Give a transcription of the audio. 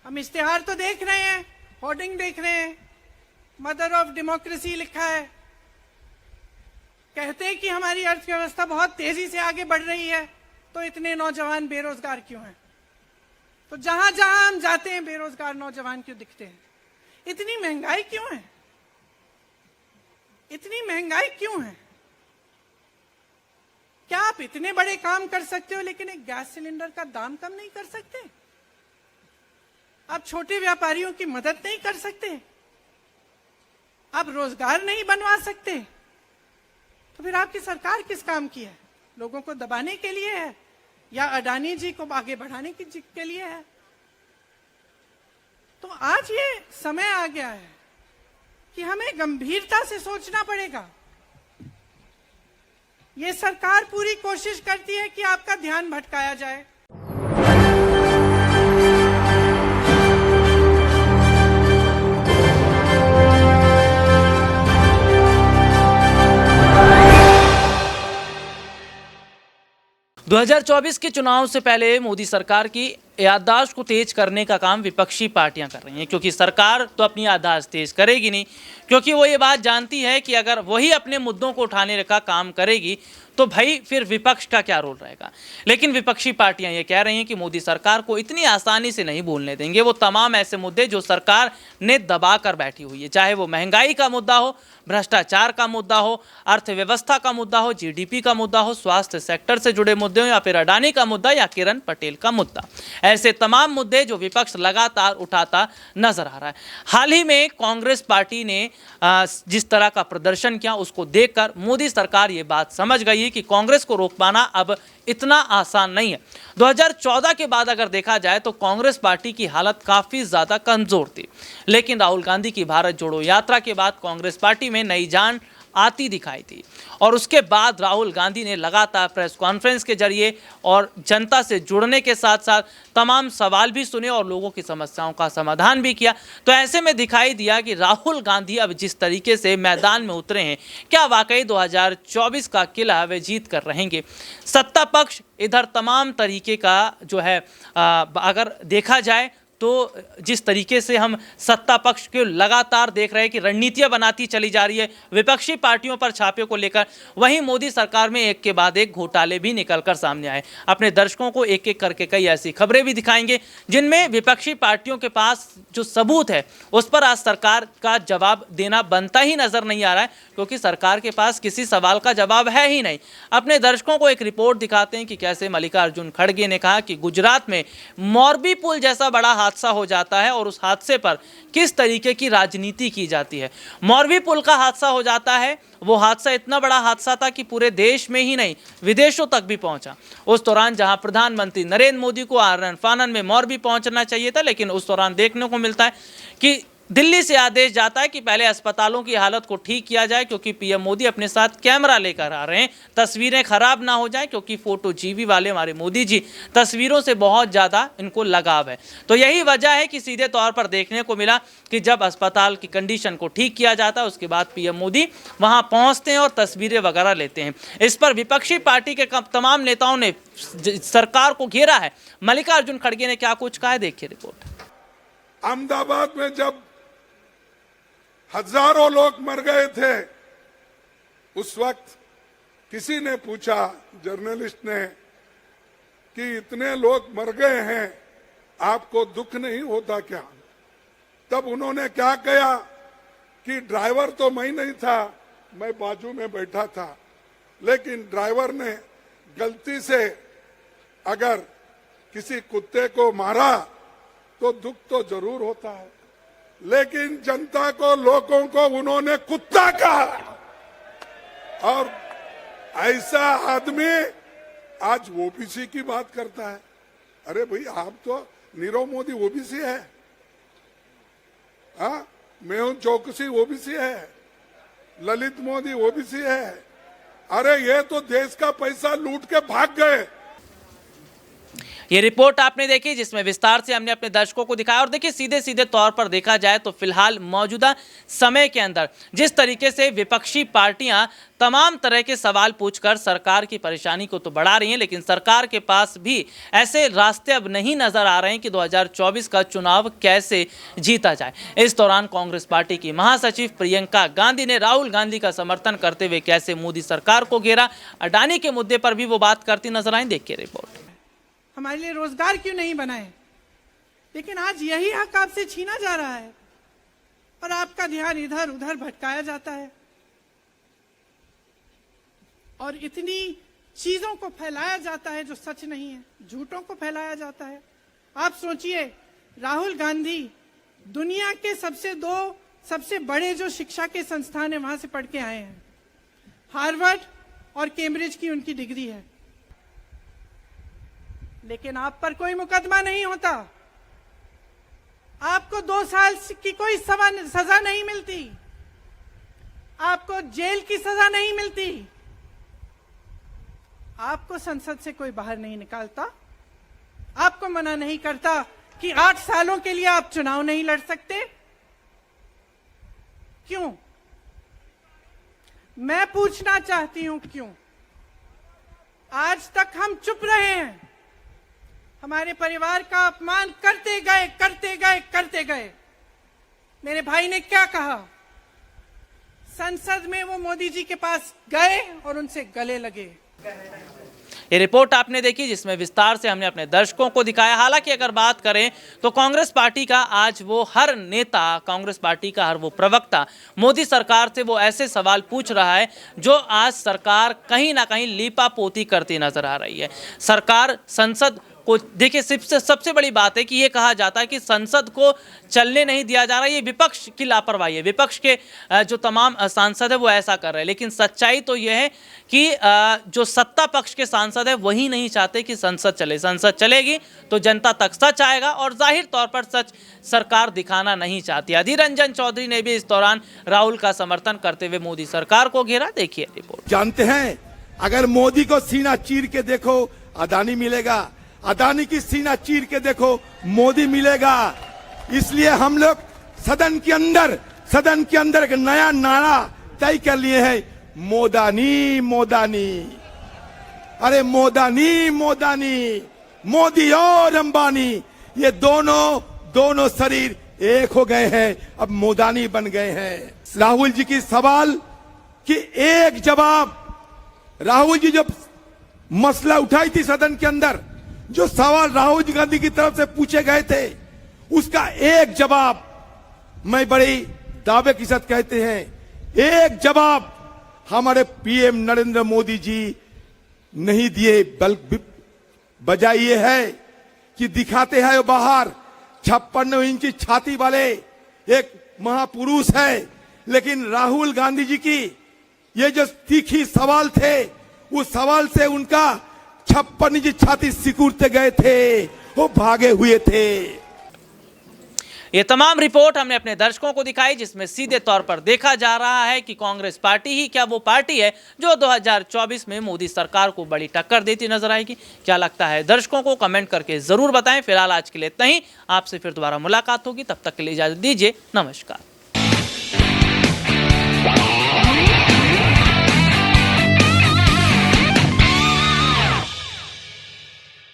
हम इश्तेहार तो देख रहे हैं, होर्डिंग देख रहे हैं, मदर ऑफ डेमोक्रेसी लिखा है। कहते हैं कि हमारी अर्थव्यवस्था बहुत तेजी से आगे बढ़ रही है, तो इतने नौजवान बेरोजगार क्यों हैं? तो जहां जहां हम जाते हैं बेरोजगार नौजवान क्यों दिखते हैं? इतनी महंगाई क्यों है? इतनी महंगाई क्यों है? क्या आप इतने बड़े काम कर सकते हो लेकिन एक गैस सिलेंडर का दाम कम नहीं कर सकते? आप छोटे व्यापारियों की मदद नहीं कर सकते? आप रोजगार नहीं बनवा सकते? तो फिर आपकी सरकार किस काम की है? लोगों को दबाने के लिए है या अडानी जी को आगे बढ़ाने के लिए है? तो आज ये समय आ गया है कि हमें गंभीरता से सोचना पड़ेगा। ये सरकार पूरी कोशिश करती है कि आपका ध्यान भटकाया जाए। दो 2024 के चुनाव से पहले मोदी सरकार की याददाश्त को तेज करने का काम विपक्षी पार्टियां कर रही हैं, क्योंकि सरकार तो अपनी याददाश्त तेज करेगी नहीं, क्योंकि वो ये बात जानती है कि अगर वही अपने मुद्दों को उठाने का काम करेगी तो भाई फिर विपक्ष का क्या रोल रहेगा। लेकिन विपक्षी पार्टियां ये कह रही हैं कि मोदी सरकार को इतनी आसानी से नहीं बोलने देंगे। वो तमाम ऐसे मुद्दे जो सरकार ने दबा कर बैठी हुई है, चाहे वो महंगाई का मुद्दा हो, भ्रष्टाचार का मुद्दा हो, अर्थव्यवस्था का मुद्दा हो, जीडीपी का मुद्दा हो, स्वास्थ्य सेक्टर से जुड़े मुद्दे हो, या फिर अडानी का मुद्दा या किरण पटेल का मुद्दा, ऐसे तमाम मुद्दे जो विपक्ष लगातार उठाता नजर आ रहा है। हाल ही में कांग्रेस पार्टी ने जिस तरह का प्रदर्शन किया, उसको देखकर मोदी सरकार ये बात समझ गई है कि कांग्रेस को रोक पाना अब इतना आसान नहीं है। 2014 के बाद अगर देखा जाए तो कांग्रेस पार्टी की हालत काफी ज्यादा कमजोर थी, लेकिन राहुल गांधी की भारत जोड़ो यात्रा के बाद कांग्रेस पार्टी में नई जान आती दिखाई थी। और उसके बाद राहुल गांधी ने लगातार प्रेस कॉन्फ्रेंस के जरिए और जनता से जुड़ने के साथ साथ तमाम सवाल भी सुने और लोगों की समस्याओं का समाधान भी किया। तो ऐसे में दिखाई दिया कि राहुल गांधी अब जिस तरीके से मैदान में उतरे हैं, क्या वाकई 2024 का किला वे जीत कर रहेंगे। सत्ता पक्ष इधर तमाम तरीके का जो है अगर देखा जाए तो जिस तरीके से हम सत्ता पक्ष के लगातार देख रहे हैं कि रणनीतियां बनाती चली जा रही है विपक्षी पार्टियों पर छापे को लेकर, वहीं मोदी सरकार में एक के बाद एक घोटाले भी निकलकर सामने आए। अपने दर्शकों को एक एक करके कई ऐसी खबरें भी दिखाएंगे जिनमें विपक्षी पार्टियों के पास जो सबूत है उस पर आज सरकार का जवाब देना बनता ही नजर नहीं आ रहा है, क्योंकि सरकार के पास किसी सवाल का जवाब है ही नहीं। अपने दर्शकों को एक रिपोर्ट दिखाते हैं कि कैसे मल्लिकार्जुन खड़गे ने कहा कि गुजरात में मोरबी पुल जैसा बड़ा हादसा हो जाता है और उस हादसे पर किस तरीके की राजनीति की जाती है। मोरबी पुल का हादसा हो जाता है, वो हादसा इतना बड़ा हादसा था कि पूरे देश में ही नहीं विदेशों तक भी पहुंचा। उस दौरान जहां प्रधानमंत्री नरेंद्र मोदी को आनन फानन में मोरबी पहुंचना चाहिए था, लेकिन उस दौरान देखने को मिलता है कि दिल्ली से आदेश जाता है कि पहले अस्पतालों की हालत को ठीक किया जाए, क्योंकि पीएम मोदी अपने साथ कैमरा लेकर आ रहे हैं, तस्वीरें खराब ना हो जाए, क्योंकि फोटो जीवी वाले हमारे मोदी जी तस्वीरों से बहुत ज़्यादा इनको लगाव है। तो यही वजह है कि सीधे तौर पर देखने को मिला कि जब अस्पताल की कंडीशन को ठीक किया जाता है उसके बाद पीएम मोदी वहाँ पहुँचते हैं और तस्वीरें वगैरह लेते हैं। इस पर विपक्षी पार्टी के तमाम नेताओं ने सरकार को घेरा है। मल्लिकार्जुन खड़गे ने क्या कुछ कहा है, देखिए रिपोर्ट। अहमदाबाद में जब हजारों लोग मर गए थे, उस वक्त किसी ने पूछा, जर्नलिस्ट ने, कि इतने लोग मर गए हैं, आपको दुख नहीं होता क्या? तब उन्होंने क्या कहा कि ड्राइवर तो मैं नहीं था, मैं बाजू में बैठा था, लेकिन ड्राइवर ने गलती से अगर किसी कुत्ते को मारा तो दुख तो जरूर होता है, लेकिन जनता को, लोगों को उन्होंने कुत्ता कहा। और ऐसा आदमी आज ओबीसी की बात करता है। अरे भाई, आप तो नीरव मोदी ओबीसी है, हाँ, मेहुल चौकसी ओबीसी है, ललित मोदी ओबीसी है। अरे ये तो देश का पैसा लूट के भाग गए। ये रिपोर्ट आपने देखी जिसमें विस्तार से हमने अपने दर्शकों को दिखाया। और देखिए सीधे सीधे तौर पर देखा जाए तो फिलहाल मौजूदा समय के अंदर जिस तरीके से विपक्षी पार्टियां तमाम तरह के सवाल पूछकर सरकार की परेशानी को तो बढ़ा रही हैं, लेकिन सरकार के पास भी ऐसे रास्ते अब नहीं नजर आ रहे हैं कि 2024 का चुनाव कैसे जीता जाए। इस दौरान कांग्रेस पार्टी की महासचिव प्रियंका गांधी ने राहुल गांधी का समर्थन करते हुए कैसे मोदी सरकार को घेरा। अडानी के मुद्दे पर भी वो बात करती नजर आई। देखिए रिपोर्ट। हमारे लिए रोजगार क्यों नहीं बनाए? लेकिन आज यही हक आपसे छीना जा रहा है और आपका ध्यान इधर उधर भटकाया जाता है और इतनी चीजों को फैलाया जाता है जो सच नहीं है, झूठों को फैलाया जाता है। आप सोचिए, राहुल गांधी दुनिया के सबसे बड़े जो शिक्षा के संस्थान है वहां से पढ़ के आए हैं। हार्वर्ड और कैम्ब्रिज की उनकी डिग्री है, लेकिन आप पर कोई मुकदमा नहीं होता, आपको 2 साल की कोई सजा नहीं मिलती, आपको जेल की सजा नहीं मिलती, आपको संसद से कोई बाहर नहीं निकालता, आपको मना नहीं करता कि 8 सालों के लिए आप चुनाव नहीं लड़ सकते। क्यों? मैं पूछना चाहती हूं क्यों? आज तक हम चुप रहे हैं, हमारे परिवार का अपमान करते गए। मेरे भाई ने क्या कहा? संसद में वो मोदी जी के पास गए और उनसे गले लगे। ये रिपोर्ट आपने देखी जिसमें विस्तार से हमने अपने दर्शकों को दिखाया। हालांकि अगर बात करें तो कांग्रेस पार्टी का आज वो हर नेता, कांग्रेस पार्टी का हर वो प्रवक्ता मोदी सरकार से वो ऐसे सवाल पूछ रहा है जो आज सरकार कहीं ना कहीं लीपापोती करती नजर आ रही है। सरकार संसद को देखिए, सबसे बड़ी बात है कि ये कहा जाता है कि संसद को चलने नहीं दिया जा रहा है, ये विपक्ष की लापरवाही है। विपक्ष के जो तमाम सांसद है वो ऐसा कर रहे हैं, लेकिन सच्चाई तो यह है कि जो सत्ता पक्ष के सांसद है वही नहीं चाहते कि संसद चले। संसद चलेगी तो जनता तक सच आएगा और जाहिर तौर पर सच सरकार दिखाना नहीं चाहती। अधीर रंजन चौधरी ने भी इस दौरान राहुल का समर्थन करते हुए मोदी सरकार को घेरा। देखिए रिपोर्ट। जानते हैं, अगर मोदी को सीना चीर के देखो अडानी मिलेगा, अडानी की सीना चीर के देखो मोदी मिलेगा। इसलिए हम लोग सदन के अंदर एक नया नारा तय कर लिए हैं, मोदानी मोदानी। अरे मोदानी मोदानी, मोदी और अंबानी ये दोनों शरीर एक हो गए हैं, अब मोदानी बन गए हैं। राहुल जी की सवाल की एक जवाब, राहुल जी जब मसला उठाई थी सदन के अंदर, जो सवाल राहुल गांधी की तरफ से पूछे गए थे उसका एक जवाब मैं बड़े दावे के साथ कहते हैं, एक जवाब हमारे पीएम नरेंद्र मोदी जी नहीं दिए, बल्कि बजाय ये है कि दिखाते हैं बाहर 56 इंची छाती वाले एक महापुरुष है, लेकिन राहुल गांधी जी की ये जो तीखी सवाल थे उस सवाल से उनका 56 इंची छाती सिकुड़ते गए थे, वो भागे हुए थे। ये तमाम रिपोर्ट हमने अपने दर्शकों को दिखाई जिसमें सीधे तौर पर देखा जा रहा है कि कांग्रेस पार्टी ही क्या वो पार्टी है जो 2024 में मोदी सरकार को बड़ी टक्कर देती नजर आएगी। क्या लगता है दर्शकों को कमेंट करके जरूर बताएं। फिलहाल आज के लिए इतना ही, आपसे फिर दोबारा मुलाकात होगी, तब तक के लिए इजाजत दीजिए। नमस्कार।